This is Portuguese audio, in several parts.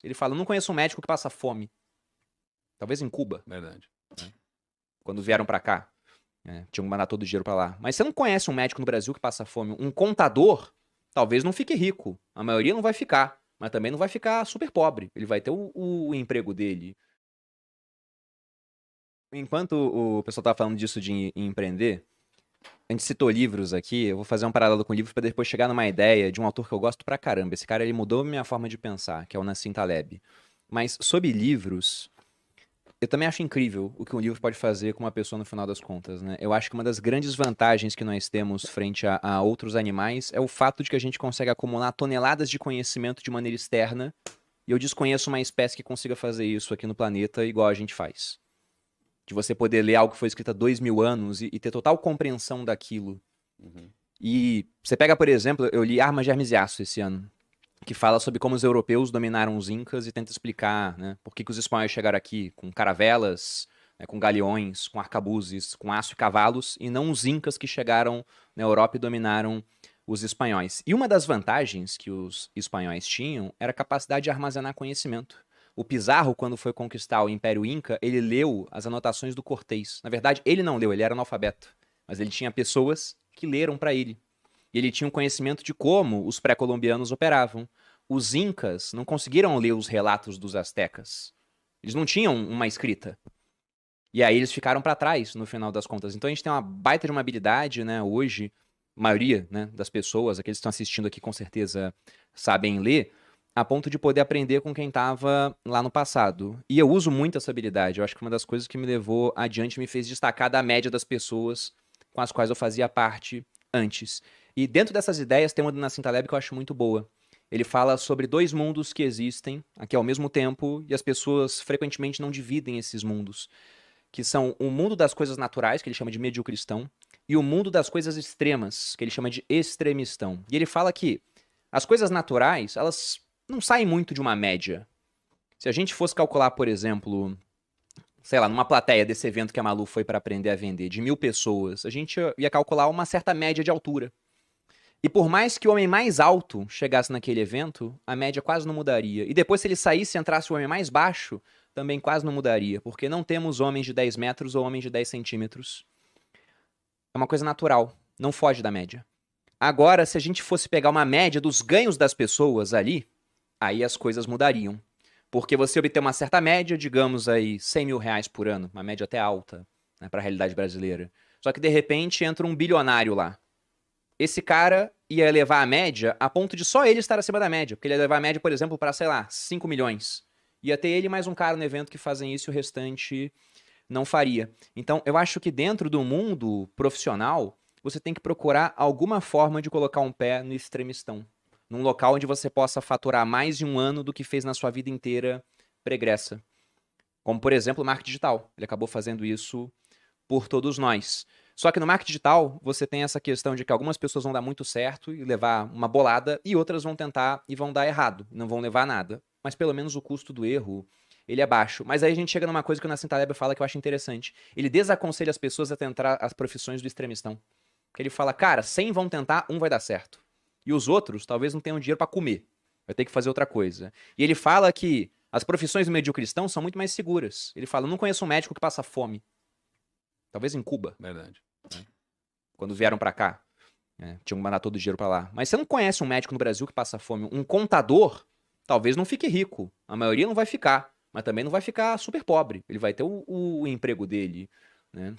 Ele fala, não conheço um médico que passa fome. Talvez em Cuba, Verdade. quando vieram pra cá. Tinham que mandar todo o dinheiro pra lá. Mas você não conhece um médico no Brasil que passa fome. Um contador, talvez não fique rico. A maioria não vai ficar. Mas também não vai ficar super pobre. Ele vai ter o emprego dele. Enquanto o pessoal tava falando disso de empreender, a gente citou livros aqui, eu vou fazer um paralelo com livros pra depois chegar numa ideia de um autor que eu gosto pra caramba. Esse cara, ele mudou minha forma de pensar, que é o Nassim Taleb. Mas sobre livros, eu também acho incrível o que um livro pode fazer com uma pessoa no final das contas, né? Eu acho que uma das grandes vantagens que nós temos frente a outros animais é o fato de que a gente consegue acumular toneladas de conhecimento de maneira externa, e eu desconheço uma espécie que consiga fazer isso aqui no planeta igual a gente faz. De você poder ler algo que foi escrito há 2000 anos e ter total compreensão daquilo. E você pega, por exemplo, eu li Armas de Hermesiaço esse ano, que fala sobre como os europeus dominaram os incas e tenta explicar, né, por que os espanhóis chegaram aqui com caravelas, né, com galeões, com arcabuzes, com aço e cavalos, e não os incas que chegaram na Europa e dominaram os espanhóis. E uma das vantagens que os espanhóis tinham era a capacidade de armazenar conhecimento. O Pizarro, quando foi conquistar o Império Inca, ele leu as anotações do Cortés. Na verdade, ele não leu, ele era analfabeto, mas ele tinha pessoas que leram para ele. E ele tinha um conhecimento de como os pré-colombianos operavam. Os incas não conseguiram ler os relatos dos astecas. Eles não tinham uma escrita. E aí eles ficaram para trás, no final das contas. Então a gente tem uma baita de uma habilidade, né, hoje, a maioria, né, das pessoas, aqueles que estão assistindo aqui com certeza sabem ler, a ponto de poder aprender com quem estava lá no passado. E eu uso muito essa habilidade. Eu acho que uma das coisas que me levou adiante me fez destacar da média das pessoas com as quais eu fazia parte antes. E dentro dessas ideias tem uma do Nassim Taleb que eu acho muito boa. Ele fala sobre dois mundos que existem aqui ao mesmo tempo e as pessoas frequentemente não dividem esses mundos, que são o mundo das coisas naturais, que ele chama de mediocristão, e o mundo das coisas extremas, que ele chama de extremistão. E ele fala que as coisas naturais, elas não saem muito de uma média. Se a gente fosse calcular, por exemplo, sei lá, numa plateia desse evento que a Malu foi para aprender a vender, de 1000 pessoas, a gente ia calcular uma certa média de altura. E por mais que o homem mais alto chegasse naquele evento, a média quase não mudaria. E depois, se ele saísse e entrasse o homem mais baixo, também quase não mudaria, porque não temos homens de 10 metros ou homens de 10 centímetros. É uma coisa natural, não foge da média. Agora, se a gente fosse pegar uma média dos ganhos das pessoas ali, aí as coisas mudariam. Porque você obter uma certa média, digamos aí 100 mil reais por ano, uma média até alta, né, para a realidade brasileira. Só que de repente entra um bilionário lá. Esse cara ia elevar a média a ponto de só ele estar acima da média. Porque ele ia levar a média, por exemplo, para, sei lá, 5 milhões. Ia ter ele mais um cara no evento que fazem isso e o restante não faria. Então, eu acho que dentro do mundo profissional, você tem que procurar alguma forma de colocar um pé no extremistão. Num local onde você possa faturar mais de um ano do que fez na sua vida inteira pregressa. Como, por exemplo, o marketing digital. Ele acabou fazendo isso por todos nós. Só que no marketing digital, você tem essa questão de que algumas pessoas vão dar muito certo e levar uma bolada, e outras vão tentar e vão dar errado, não vão levar nada. Mas pelo menos o custo do erro, ele é baixo. Mas aí a gente chega numa coisa que o Nassim Taleb fala que eu acho interessante. Ele desaconselha as pessoas a tentar as profissões do extremistão. Porque ele fala, cara, 100 vão tentar, um vai dar certo. E os outros talvez não tenham dinheiro para comer. Vai ter que fazer outra coisa. E ele fala que as profissões do mediocristão são muito mais seguras. Ele fala, eu não conheço um médico que passa fome. Talvez em Cuba. Verdade. Quando vieram pra cá. Tinham que mandar todo o dinheiro pra lá. Mas você não conhece um médico no Brasil que passa fome. Um contador, talvez não fique rico. A maioria não vai ficar. Mas também não vai ficar super pobre. Ele vai ter o emprego dele, né?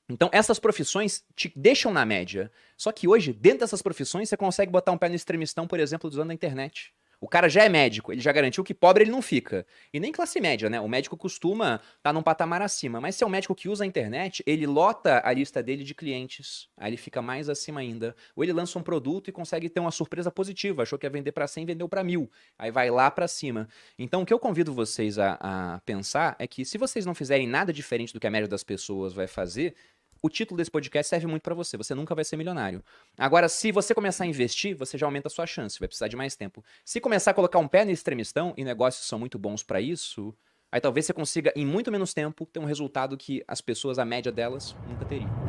Então, essas profissões te deixam na média. Só que hoje, dentro dessas profissões, você consegue botar um pé no extremistão, por exemplo, usando a internet. O cara já é médico, ele já garantiu que pobre ele não fica. E nem classe média, né? O médico costuma estar num patamar acima. Mas se é um médico que usa a internet, ele lota a lista dele de clientes. Aí ele fica mais acima ainda. Ou ele lança um produto e consegue ter uma surpresa positiva. Achou que ia vender para 100, vendeu para 1000. Aí vai lá para cima. Então, o que eu convido vocês a pensar é que se vocês não fizerem nada diferente do que a média das pessoas vai fazer, o título desse podcast serve muito pra você. Você nunca vai ser milionário. Agora, se você começar a investir, você já aumenta a sua chance. Vai precisar de mais tempo. Se começar a colocar um pé no extremistão, e negócios são muito bons pra isso, aí talvez você consiga, em muito menos tempo, ter um resultado que as pessoas, a média delas, nunca teriam.